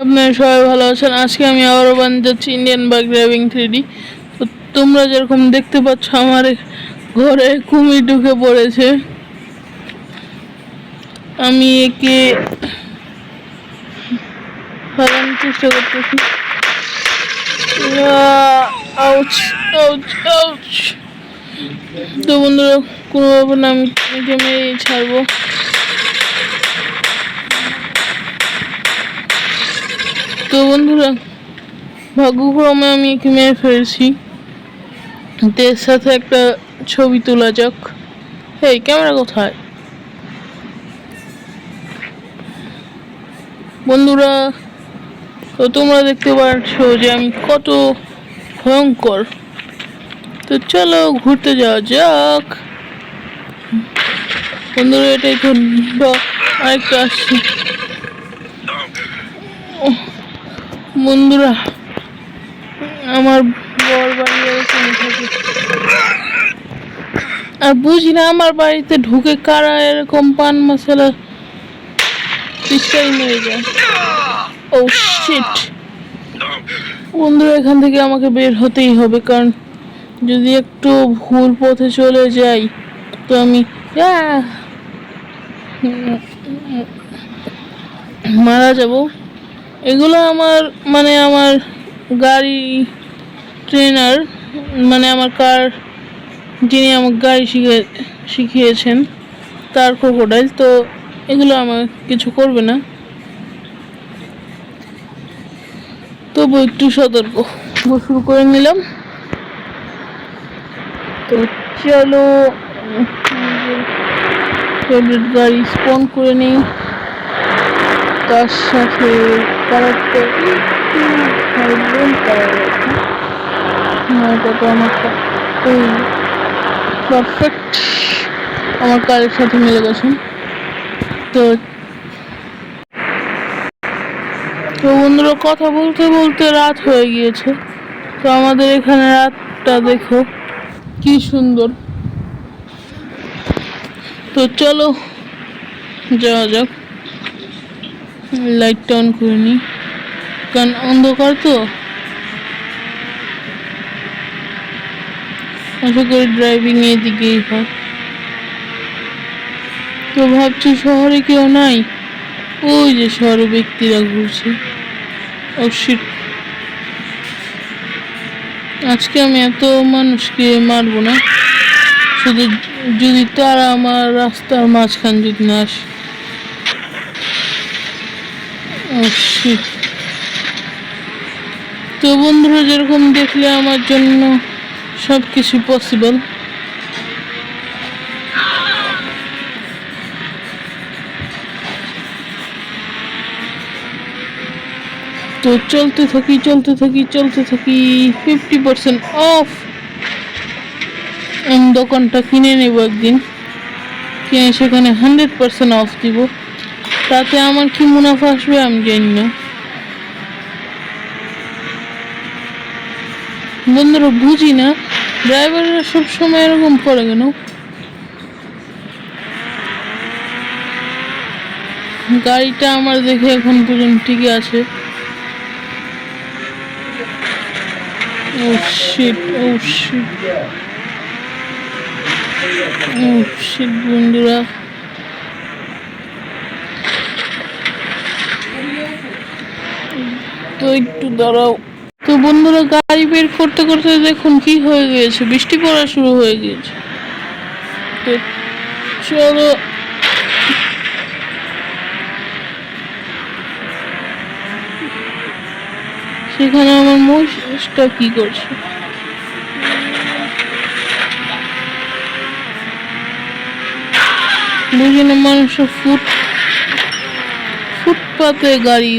আপনারা সবাই ভালো আছেন। আজকে আমি আবারও বানিয়ে যাচ্ছি ইন্ডিয়ান বাইক ড্রাইভিং 3D। তো তোমরা যেরকম দেখতে পাচ্ছ আমার ঘরে কুমির ঢুকে পড়েছে। আমি একে ফেলানোর চেষ্টা করতেছি। Ouch ouch ouch. তো বন্ধুরা কোনো ব্যাপার না, আমি একে মেরেই ছাড়বো। তো বন্ধুরা ভাগ্যক্রমে আমি একে মেরে ফেলছি। এর সাথে একটা ছবি তোলা যাক। হেই, ক্যামেরা কোথায়? বন্ধুরা তো তোমরা দেখতে পাচ্ছ যে আমি কত ভয়ঙ্কর। তো চলো ঘুরতে যাওয়া যাক। বন্ধুরা এটাই তো আরেকটা আসছে। বন্ধুরা আমার বর বাড়ি এরকম থাকে, আর বুঝি না আমার বাড়িতে ঢুকে কারা এরকম পান মশলা পিছাই নিয়ে যায়। ও শিট। বন্ধুরা এখান থেকে আমাকে বের হতেই হবে, কারণ যদি একটু ভুল পথে চলে যাই তো আমি মারা যাব। এগুলো আমার আমার গাড়ি ট্রেনার, আমার কার যিনি আমার গাড়ি শিখিয়েছেন তার ক্রোকোডাইল। তো এগুলো আমার কিছু করবে না, তবু একটু সতর্ক শুরু করে নিলাম। তো চলো ফেভারিট গাড়ি স্পন করে নিই, তার সাথে কালারটা পারফেক্ট আমার কারের সাথে মিলে গেছে। তো বন্ধুরা কথা বলতে বলতে রাত হয়ে গিয়েছে। তো আমাদের এখানে রাতটা দেখো কি সুন্দর। তো চলো যাওয়া যাক। লাইটটা অন করে নিই, কারণ অন্ধকার তো। আশা করি ড্রাইভিং এদিকেই হয়। তো ভাবছি শহরে কেউ নাই, ওই যে শহরে ব্যক্তিরা ঘুরছে। ও শিট, আজকে আমি এত মানুষকে মারবো না, শুধু যদি তারা আমার রাস্তার মাঝখান যদি না আসে। ও শিট। তো বন্ধুরা যেরকম দেখলে আমার জন্য সব কিছু পসিবল। তো চলতে থাকি 50% অফ। আমি দোকানটা কিনে নেব একদিন, কিনে সেখানে 100% অফ দিব। তাতে আমার কি মুনাফা আসবে আমি জানি না। বন্ধুরা বুঝি না ড্রাইভাররা সবসময় এরকম করে কেন। গাড়িটা আমার দেখে এখন পর্যন্ত ঠিকই আছে। ও শিট ও শিট ও শিট। বন্ধুরা তো একটু দাঁড়াও। তো বন্ধুরা গাড়ি বের করতে করতে দেখুন কি হয়ে গিয়েছে, বৃষ্টি পড়া শুরু হয়ে গিয়েছে। তো চলো সেখানে আমার মহিষটা কি করছে। বুঝি না মানুষের ফুটপাতে গাড়ি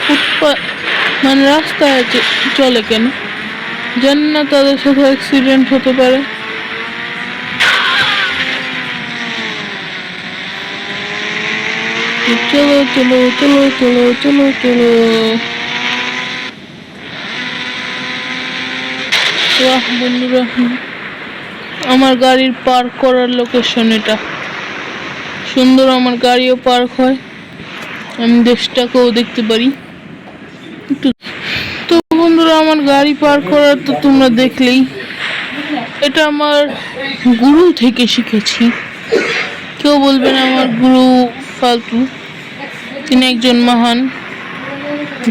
ফুটপাত রাস্তায় চলে কেন, জানি না, তাদের সাথে অ্যাক্সিডেন্ট হতে পারে। চলো চলো চলো চলো চলো চলো। বন্ধুরা আমার গাড়ির পার্ক করার লোকেশন এটা সুন্দর, আমার গাড়িও পার্ক হয়, আমি দেশটাকেও দেখতে পারি। একটু। তো বন্ধুরা, আমার গাড়ি পার করার তো তোমরা দেখলেই, এটা আমার গুরু থেকে শিখেছি। কেউ বলবে না আমার গুরু ফালতু, তিনি একজন মহান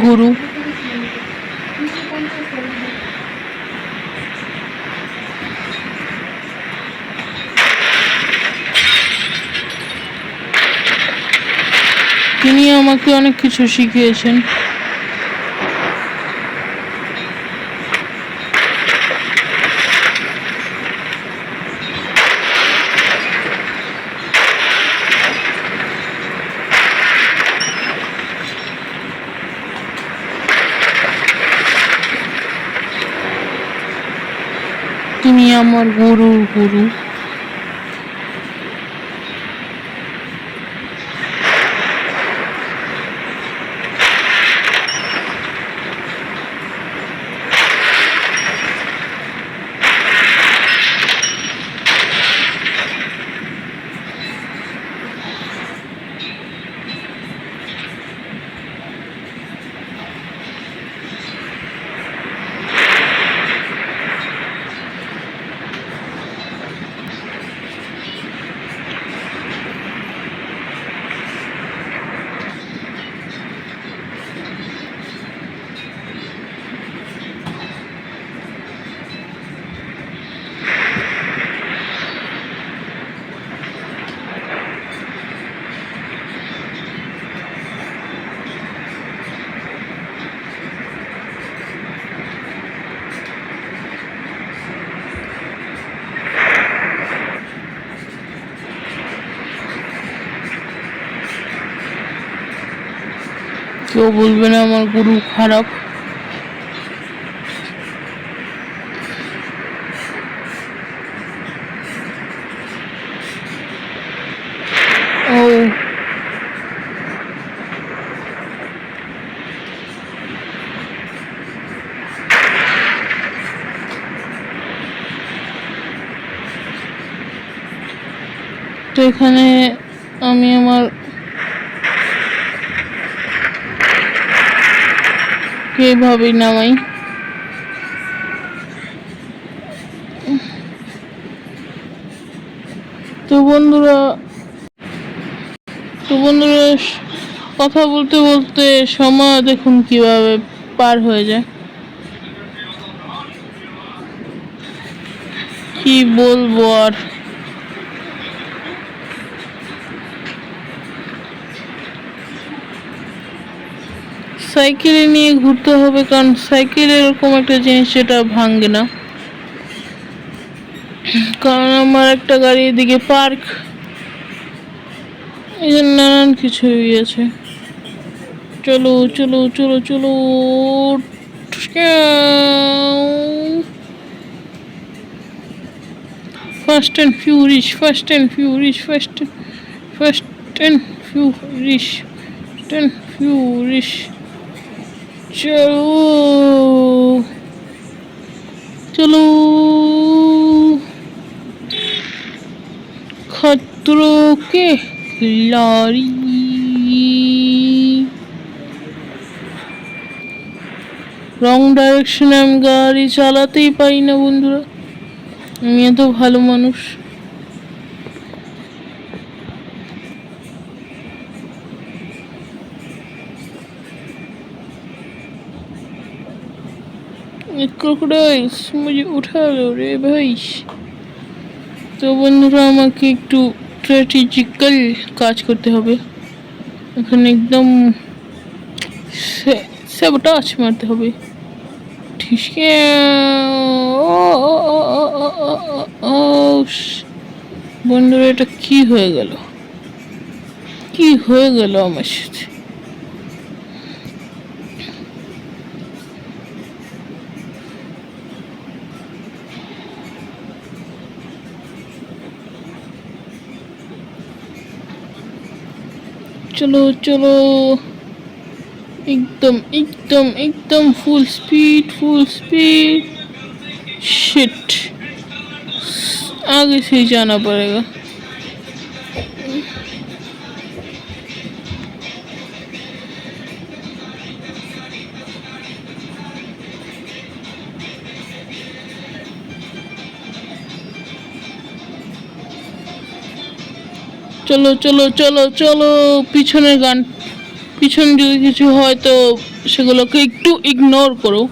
গুরু। তিনি আমাকে অনেক কিছু শিখিয়েছেন। তিনি আমার গুরুর গুরু। কেউ বলবে না আমার গুরু খারাপ। ও তো এখানে আমি আমার কিভাবে নামাই। তো বন্ধুরা কথা বলতে বলতে সময় দেখুন কিভাবে পার হয়ে যায়। কি বলবো আর। সাইকেলে নিয়ে ঘুরতে হবে, কারণ সাইকেল এরকম একটা জিনিস যেটা ভাঙে না। কারণ আমার একটা গাড়ি এদিকে পার্ক, এই জন্য নানান কিছু আছে। চলো চলো চলো চলো, fast and furious, fast and furious, fast and furious, fast and furious. চলো চলো, खतरों के खिलाड़ी। রং ডাইরেকশনে আমি গাড়ি চালাতেই পারি না বন্ধুরা, আমি এত ভালো মানুষ। ক্রোকোডাইলস মুঝে উঠা লো রে ভাই। তো বন্ধুরা, আমাকে একটু স্ট্র্যাটেজিক্যাল কাজ করতে হবে। এখানে একদম স্যাবোটাজ মারতে হবে। ঠিক বন্ধুরা, এটা কি হয়ে গেল, কি হয়ে গেল আমার সাথে। चलो चलो, एकदम एकदम एकदम full speed, full speed. Shit, आगे से ही जाना पड़ेगा। চলো চলো চলো চলো, পিছনের গান, পিছন যদি কিছু হয় তো সেগুলোকে একটু ইগনোর করো।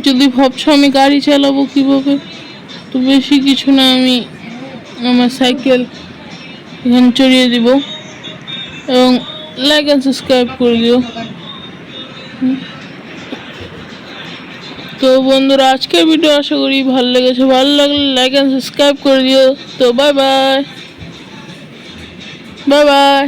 যদি ভাবছো আমি গাড়ি চালাবো কিভাবে, তো বেশি কিছু না, আমি আমার সাইকেল এখানে চড়িয়ে দিব এবং লাইক অ্যান্ড সাবস্ক্রাইব করে দিও। তো বন্ধুরা, আজকের ভিডিও আশা করি ভালো লেগেছে, ভালো লাগলে লাইক অ্যান্ড সাবস্ক্রাইব করে দিও। তো বাই বাই, বাই বাই।